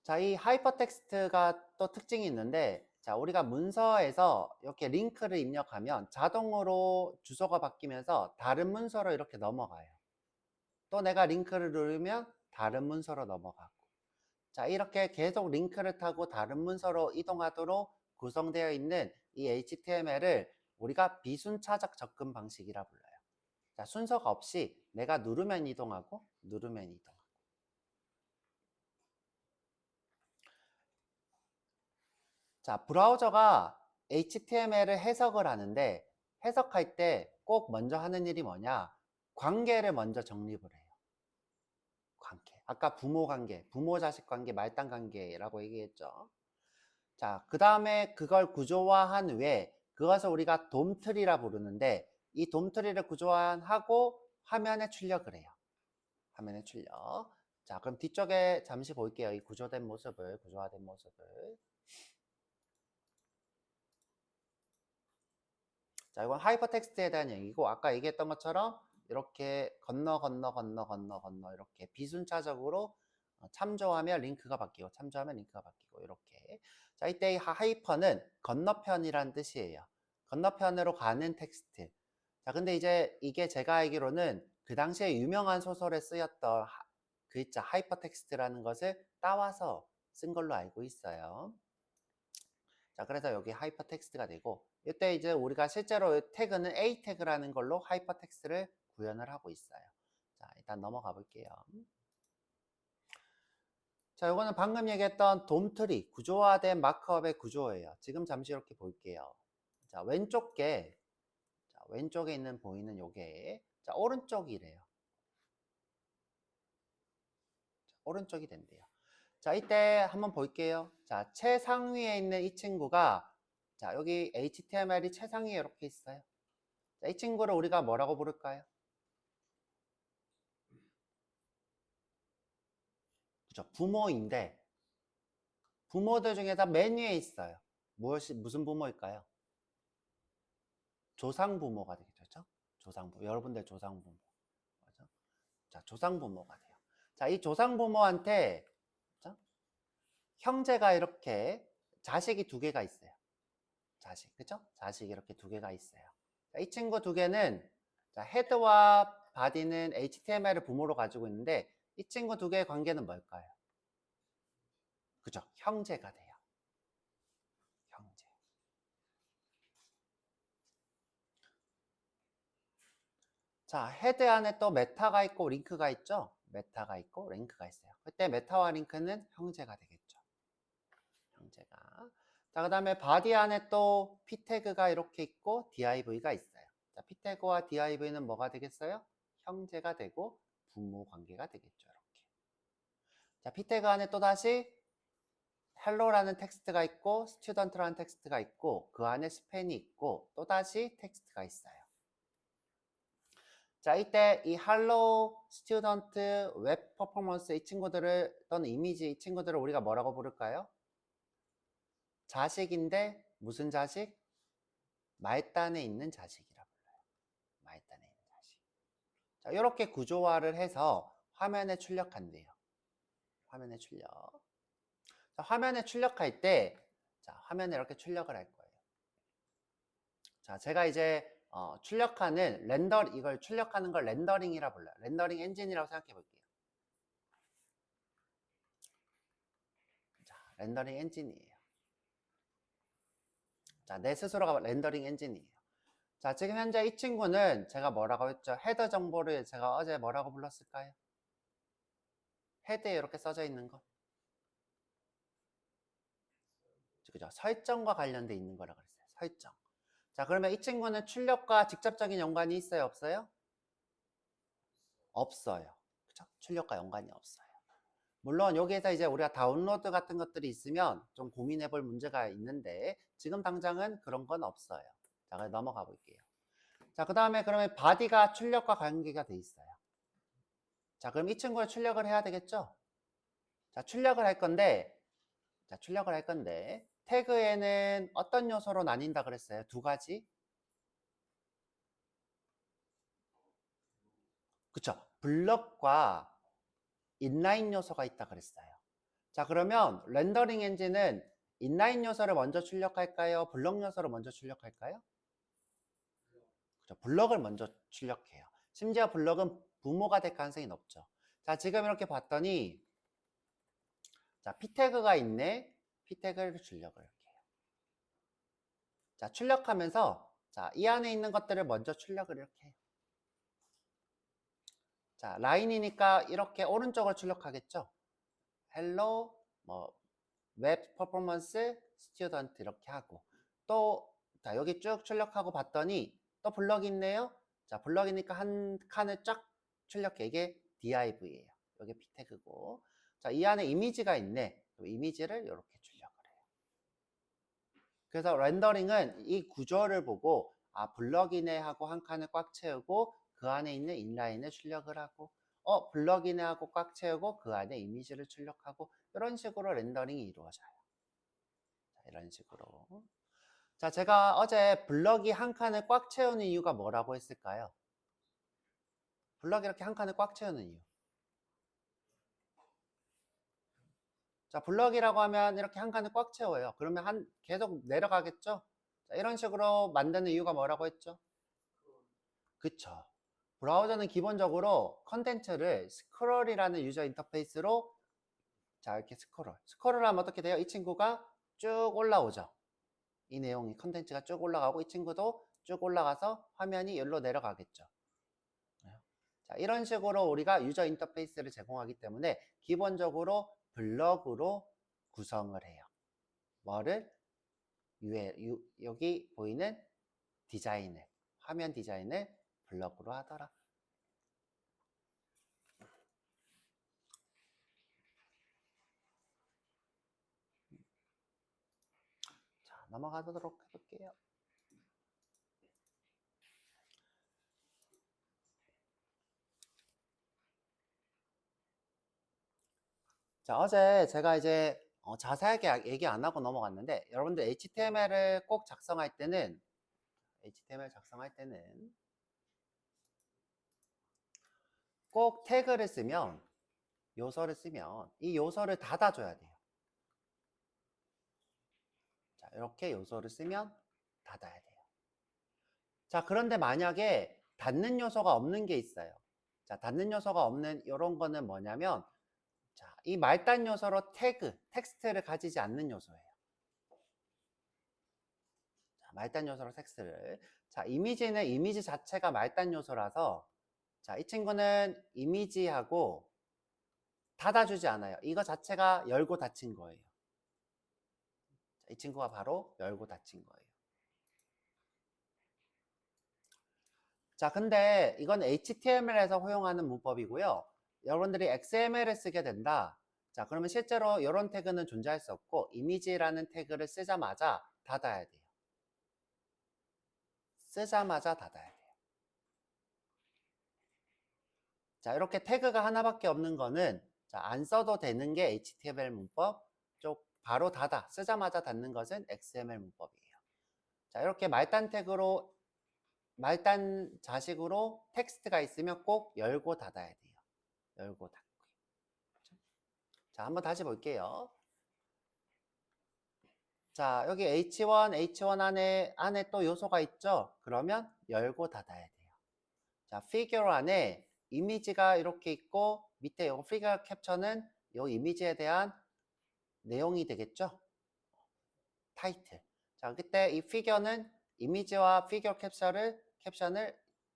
자, 이 하이퍼텍스트가 또 특징이 있는데, 자, 우리가 문서에서 이렇게 링크를 입력하면 자동으로 주소가 바뀌면서 다른 문서로 이렇게 넘어가요. 또 내가 링크를 누르면 다른 문서로 넘어가고. 자, 이렇게 계속 링크를 타고 다른 문서로 이동하도록 구성되어 있는 이 HTML을 우리가 비순차적 접근 방식이라 불러요. 자, 순서가 없이 내가 누르면 이동하고 누르면 이동하고. 자, 브라우저가 HTML을 해석을 하는데 해석할 때 꼭 먼저 하는 일이 뭐냐? 관계를 먼저 정립을 해요. 관계. 아까 부모 관계, 부모 자식 관계, 말단 관계라고 얘기했죠. 자, 그 다음에 그걸 구조화한 후에 그것을 우리가 돔트리라 부르는데 이 돔트리를 구조화하고 화면에 출력을 해요. 화면에 출력. 자, 그럼 뒤쪽에 잠시 볼게요. 이 구조된 모습을, 구조화된 모습을. 자, 이건 하이퍼텍스트에 대한 얘기고 아까 얘기했던 것처럼 이렇게 건너 이렇게 비순차적으로 참조하면 링크가 바뀌고 참조하면 링크가 바뀌고 이렇게. 자, 이때 이 하이퍼는 건너편이란 뜻이에요. 건너편으로 가는 텍스트. 자, 근데 이제 이게 제가 알기로는 그 당시에 유명한 소설에 쓰였던 글자 하이퍼텍스트라는 것을 따와서 쓴 걸로 알고 있어요. 자, 그래서 여기 하이퍼텍스트가 되고 이때 이제 우리가 실제로 태그는 A 태그라는 걸로 하이퍼텍스트를 구현을 하고 있어요. 자, 일단 넘어가 볼게요. 자, 이거는 방금 얘기했던 돔트리, 구조화된 마크업의 구조예요. 지금 잠시 이렇게 볼게요. 자, 왼쪽에 있는 보이는 요게, 자, 오른쪽이래요. 자, 오른쪽이 된대요. 자, 이때 한번 볼게요. 자, 최상위에 있는 이 친구가, 자, 여기 HTML이 최상위에 이렇게 있어요. 자, 이 친구를 우리가 뭐라고 부를까요? 그죠? 부모인데, 부모들 중에서 맨 위에 있어요. 무슨 부모일까요? 조상부모가 되겠죠. 그렇죠? 조상부모. 여러분들 조상부모. 맞아? 자, 조상부모가 돼요. 자, 이 조상부모한테 그렇죠? 형제가 이렇게 자식이 두 개가 있어요. 자식. 그죠? 자식이 이렇게 두 개가 있어요. 자, 이 친구 두 개는 자, 헤드와 바디는 HTML을 부모로 가지고 있는데 이 친구 두 개의 관계는 뭘까요? 그죠? 형제가 돼요. 형제. 자, 헤드 안에 또 메타가 있고 링크가 있죠? 메타가 있고 링크가 있어요. 그때 메타와 링크는 형제가 되겠죠. 형제가. 자, 그 다음에 바디 안에 또 p 태그가 이렇게 있고 div가 있어요. 자, p 태그와 div는 뭐가 되겠어요? 형제가 되고 부모 관계가 되겠죠. 이렇게. 자, p 태그 안에 또 다시 hello라는 텍스트가 있고 student라는 텍스트가 있고 그 안에 스팬이 있고 또 다시 텍스트가 있어요. 자, 이때 이 hello, student, web performance 이 친구들을 또는 이미지 이 친구들을 우리가 뭐라고 부를까요? 자식인데 무슨 자식? 말단에 있는 자식이라 불러요. 말단에 있는 자식. 자, 이렇게 구조화를 해서 화면에 출력한대요. 화면에 출력. 자, 화면에 출력할 때, 자, 화면에 이렇게 출력을 할 거예요. 자, 제가 이제 이걸 출력하는 걸 렌더링이라 불러요. 렌더링 엔진이라고 생각해 볼게요. 자, 렌더링 엔진이에요. 자, 내 스스로가 렌더링 엔진이에요. 자, 지금 현재 이 친구는 제가 뭐라고 했죠? 헤더 정보를 제가 어제 뭐라고 불렀을까요? 헤드에 이렇게 써져 있는 거. 그죠? 설정과 관련돼 있는 거라 그랬어요. 설정. 자, 그러면 이 친구는 출력과 직접적인 연관이 있어요? 없어요? 없어요. 그죠? 출력과 연관이 없어요. 물론 여기에서 이제 우리가 다운로드 같은 것들이 있으면 좀 고민해 볼 문제가 있는데 지금 당장은 그런 건 없어요. 자, 그럼 넘어가 볼게요. 자, 그 다음에 그러면 바디가 출력과 관계가 돼 있어요. 자, 그럼 이 친구를 출력을 해야 되겠죠? 자, 출력을 할 건데 태그에는 어떤 요소로 나뉜다 그랬어요? 두 가지? 그쵸? 블럭과 인라인 요소가 있다 그랬어요. 자, 그러면 렌더링 엔진은 인라인 요소를 먼저 출력할까요? 블럭 요소를 먼저 출력할까요? 그죠? 블럭을 먼저 출력해요. 심지어 블럭은 부모가 될 가능성이 높죠. 자, 지금 이렇게 봤더니 자, p 태그가 있네. p 태그를 출력을 이렇게 해요. 자, 출력하면서 자, 이 안에 있는 것들을 먼저 출력을 이렇게 해요. 자, 라인이니까 이렇게 오른쪽을 출력하겠죠. 헬로 웹 퍼포먼스 스튜던트 이렇게 하고 또 자, 여기 쭉 출력하고 봤더니 또 블럭이 있네요. 자, 블럭이니까 한 칸을 쫙 출력해. 이게 div예요. 여기 p 태그고. 자, 이 안에 이미지가 있네. 이미지를 이렇게 출력을 해요. 그래서 렌더링은 이 구조를 보고 아, 블럭이네 하고 한 칸을 꽉 채우고 그 안에 있는 인라인을 출력을 하고 블럭이네 하고 꽉 채우고 그 안에 이미지를 출력하고 이런 식으로 렌더링이 이루어져요. 자, 이런 식으로. 자, 제가 어제 블럭이 한 칸을 꽉 채우는 이유가 뭐라고 했을까요? 블럭이 이렇게 한 칸을 꽉 채우는 이유. 자, 블럭이라고 하면 이렇게 한 칸을 꽉 채워요. 그러면 계속 내려가겠죠? 자, 이런 식으로 만드는 이유가 뭐라고 했죠? 그쵸. 브라우저는 기본적으로 컨텐츠를 스크롤이라는 유저 인터페이스로 자, 이렇게 스크롤을 하면 어떻게 돼요? 이 친구가 쭉 올라오죠. 이 내용이 컨텐츠가 쭉 올라가고 이 친구도 쭉 올라가서 화면이 여기로 내려가겠죠. 자, 이런 식으로 우리가 유저 인터페이스를 제공하기 때문에 기본적으로 블럭으로 구성을 해요. 뭐를? 여기 보이는 디자인을, 화면 디자인을 블럭으로 하더라. 자, 넘어가도록 해볼게요. 자, 어제 제가 이제 자세하게 얘기 안 하고 넘어갔는데 여러분들 HTML 작성할 때는 꼭 태그를 쓰면 요소를 쓰면 이 요소를 닫아줘야 돼요. 자, 이렇게 요소를 쓰면 닫아야 돼요. 자, 그런데 만약에 닫는 요소가 없는 게 있어요. 자, 닫는 요소가 없는 이런 거는 뭐냐면 자, 이 말단 요소로 텍스트를 가지지 않는 요소예요. 자, 말단 요소로 텍스트를. 자, 이미지는 이미지 자체가 말단 요소라서 자, 이 친구는 이미지하고 닫아주지 않아요. 이거 자체가 열고 닫힌 거예요. 자, 이 친구가 바로 열고 닫힌 거예요. 자, 근데 이건 HTML에서 허용하는 문법이고요. 여러분들이 XML을 쓰게 된다. 자, 그러면 실제로 이런 태그는 존재할 수 없고 이미지라는 태그를 쓰자마자 닫아야 돼요. 쓰자마자 닫아야 돼요. 자, 이렇게 태그가 하나밖에 없는 거는 자, 안 써도 되는 게 HTML 문법, 쪽 바로 닫아 쓰자마자 닫는 것은 XML 문법이에요. 자, 이렇게 말단 자식으로 텍스트가 있으면 꼭 열고 닫아야 돼요. 열고 닫고. 자, 한번 다시 볼게요. 자, 여기 H1 안에 또 요소가 있죠? 그러면 열고 닫아야 돼요. 자, figure 안에 이미지가 이렇게 있고 밑에 요 figure 캡처는 요 이미지에 대한 내용이 되겠죠? 타이틀. 자, 그때 이 figure는 이미지와 figure 캡션을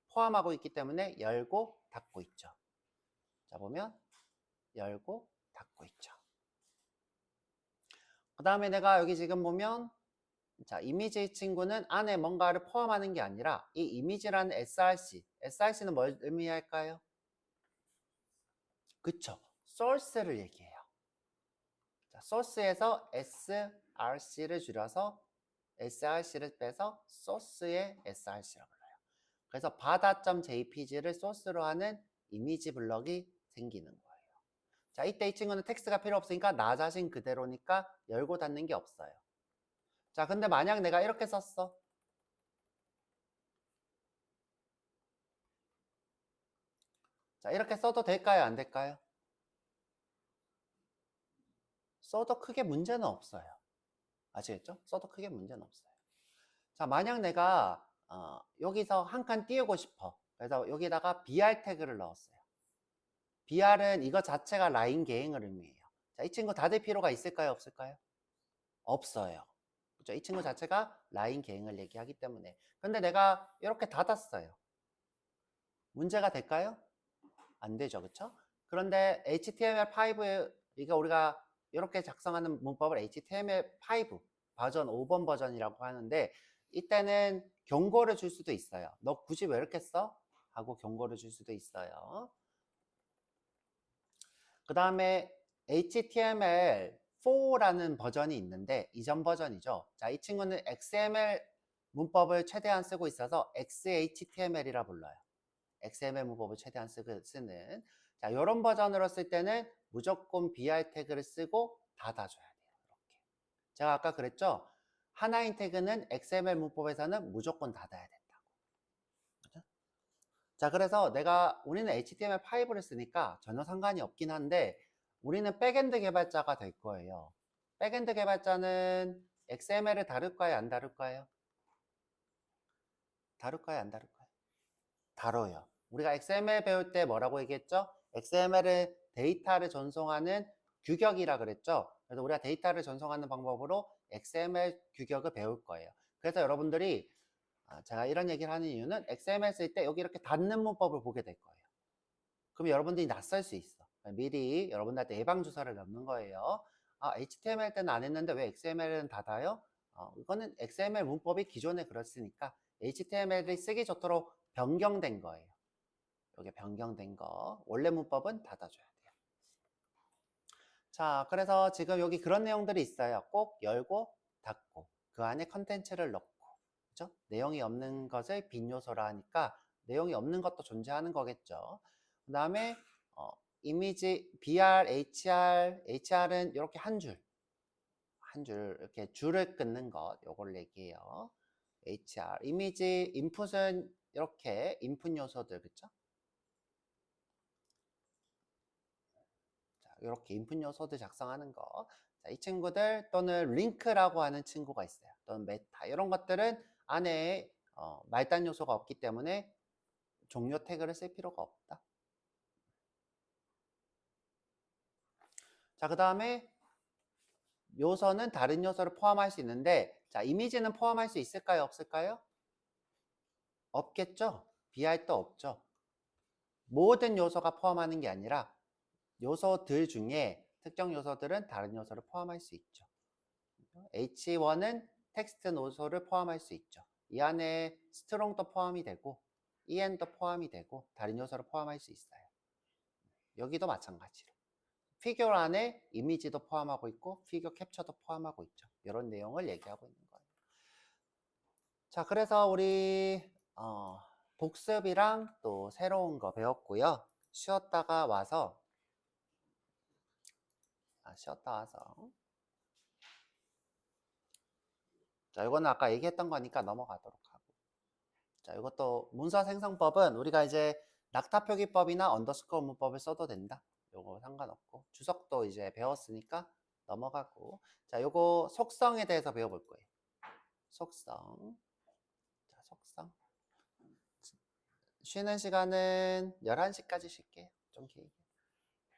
포함하고 있기 때문에 열고 닫고 있죠. 자, 보면 열고 닫고 있죠. 그 다음에 내가 여기 지금 보면 자, 이미지 친구는 안에 뭔가를 포함하는 게 아니라 이 이미지라는 src는 뭘 의미할까요? 그쵸. source를 얘기해요. 자, source에서 src를 줄여서 src를 빼서 source의 src라고 불러요. 그래서 바다.jpg를 소스로 하는 이미지 블럭이 생기는 거예요. 자, 이때 이 친구는 텍스트가 필요 없으니까 나 자신 그대로니까 열고 닫는 게 없어요. 자, 근데 만약 내가 이렇게 썼어. 자, 이렇게 써도 될까요? 안 될까요? 써도 크게 문제는 없어요. 아시겠죠? 써도 크게 문제는 없어요. 자, 만약 내가 여기서 한 칸 띄우고 싶어. 그래서 여기다가 BR 태그를 넣었어요. BR은 이거 자체가 라인 계행을 의미해요. 자, 이 친구 닫을 필요가 있을까요? 없을까요? 없어요. 그렇죠? 이 친구 자체가 라인 계행을 얘기하기 때문에. 근데 내가 이렇게 닫았어요. 문제가 될까요? 안 되죠. 그렇죠? 그런데 HTML5 이거 우리가 이렇게 작성하는 문법을 HTML5 버전 5번 버전이라고 하는데 이때는 경고를 줄 수도 있어요. 너 굳이 왜 이렇게 써? 하고 경고를 줄 수도 있어요. 그 다음에 HTML4라는 버전이 있는데 이전 버전이죠. 자, 이 친구는 XML 문법을 최대한 쓰고 있어서 XHTML이라 불러요. XML 문법을 최대한 쓰는 자, 이런 버전으로 쓸 때는 무조건 BR 태그를 쓰고 닫아줘야 돼요. 이렇게. 제가 아까 그랬죠? 하나인 태그는 XML 문법에서는 무조건 닫아야 된다고. 그죠? 자, 그래서 우리는 HTML5를 쓰니까 전혀 상관이 없긴 한데 우리는 백엔드 개발자가 될 거예요. 백엔드 개발자는 XML을 다룰까요? 안 다룰까요? 다룰까요? 안 다룰까요? 다뤄요. 우리가 XML 배울 때 뭐라고 얘기했죠? XML은 데이터를 전송하는 규격이라 그랬죠? 그래서 우리가 데이터를 전송하는 방법으로 XML 규격을 배울 거예요. 그래서 여러분들이 제가 이런 얘기를 하는 이유는 XML 쓸 때 여기 이렇게 닫는 문법을 보게 될 거예요. 그럼 여러분들이 낯설 수 있어. 미리 여러분들한테 예방주사를 넣는 거예요. HTML 때는 안 했는데 왜 XML은 닫아요? 이거는 XML 문법이 기존에 그렇으니까 HTML이 쓰기 좋도록 변경된 거예요. 여기 변경된 거. 원래 문법은 닫아줘야 돼요. 자, 그래서 지금 여기 그런 내용들이 있어요. 꼭 열고 닫고 그 안에 컨텐츠를 넣고 그죠? 내용이 없는 것을 빈 요소라 하니까 내용이 없는 것도 존재하는 거겠죠. 그 다음에 이미지 BR, HR은 이렇게 한 줄 이렇게 줄을 끊는 것 요걸 얘기해요. HR 이미지 인풋은 이렇게 인풋 요소들 그쵸? 자, 이렇게 인풋 요소들 작성하는 거. 자, 이 친구들 또는 링크라고 하는 친구가 있어요. 또는 메타 이런 것들은 안에 말단 요소가 없기 때문에 종료 태그를 쓸 필요가 없다. 자, 그 다음에 요소는 다른 요소를 포함할 수 있는데 자, 이미지는 포함할 수 있을까요? 없을까요? 없겠죠? BR도 없죠. 모든 요소가 포함하는 게 아니라 요소들 중에 특정 요소들은 다른 요소를 포함할 수 있죠. H1은 텍스트 요소를 포함할 수 있죠. 이 안에 스트롱도 포함이 되고 en도 포함이 되고 다른 요소를 포함할 수 있어요. 여기도 마찬가지로. 피규어 안에 이미지도 포함하고 있고 피규어 캡처도 포함하고 있죠. 이런 내용을 얘기하고 있는 거예요. 자, 그래서 우리 복습이랑 또 새로운 거 배웠고요. 쉬었다 와서 자, 이거는 아까 얘기했던 거니까 넘어가도록 하고. 자, 이것도 문서 생성법은 우리가 이제 낙타 표기법이나 언더스코어 문법을 써도 된다. 요거 상관없고. 주석도 이제 배웠으니까 넘어가고. 자, 요거 속성에 대해서 배워볼 거예요. 속성. 자, 속성. 쉬는 시간은 11시까지 쉴게요. 좀 길게.